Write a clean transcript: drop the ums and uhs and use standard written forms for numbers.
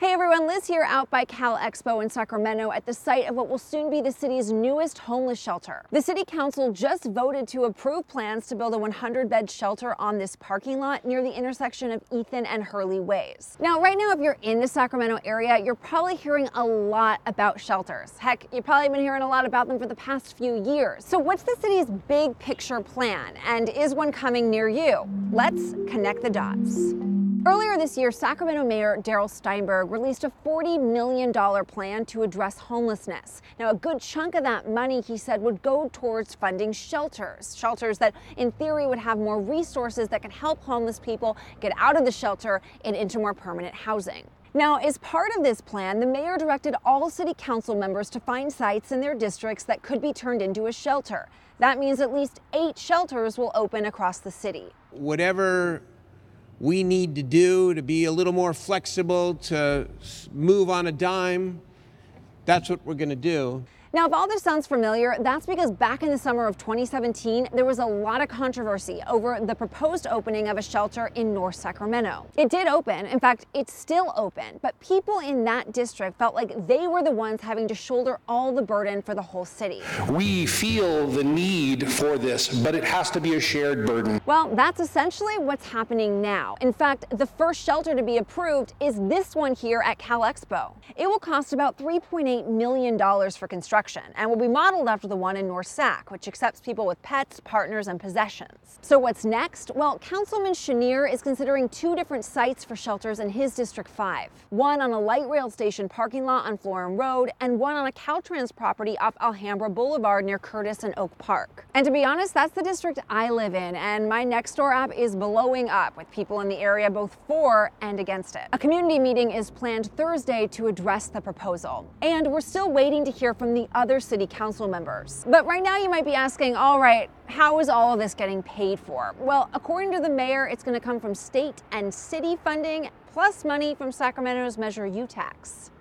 Hey everyone, Liz here out by Cal Expo in Sacramento at the site of what will soon be the city's newest homeless shelter. The city council just voted to approve plans to build a 100-bed shelter on this parking lot near the intersection of Ethan and Hurley Ways. Now, right now, if you're in the Sacramento area, you're probably hearing a lot about shelters. Heck, you've probably been hearing a lot about them for the past few years. So what's the city's big picture plan, and is one coming near you? Let's connect the dots. Earlier this year, Sacramento Mayor Steinbergs released a $40 million plan to address homelessness. Now, a good chunk of that money, he said, would go towards funding shelters that, in theory, would have more resources that could help homeless people get out of the shelter and into more permanent housing. Now, as part of this plan, the mayor directed all city council members to find sites in their districts that could be turned into a shelter. That means at least 8 shelters will open across the city. Whatever we need to do to be a little more flexible, to move on a dime, that's what we're going to do. Now, if all this sounds familiar, that's because back in the summer of 2017, there was a lot of controversy over the proposed opening of a shelter in North Sacramento. It did open. In fact, it's still open, but people in that district felt like they were the ones having to shoulder all the burden for the whole city. We feel the need for this, but it has to be a shared burden. Well, that's essentially what's happening now. In fact, the first shelter to be approved is this one here at Cal Expo. It will cost about $3.8 million for construction and will be modeled after the one in North Sac, which accepts people with pets, partners, and possessions. So what's next? Well, Councilman Chenier is considering 2 different sites for shelters in his District 5. One on a light rail station parking lot on Florham Road, and one on a Caltrans property off Alhambra Boulevard near Curtis and Oak Park. And to be honest, that's the district I live in, and my Nextdoor app is blowing up with people in the area both for and against it. A community meeting is planned Thursday to address the proposal. And we're still waiting to hear from the other city council members. But right now you might be asking, all right, how is all of this getting paid for? Well, according to the mayor, it's going to come from state and city funding, plus money from Sacramento's Measure U tax.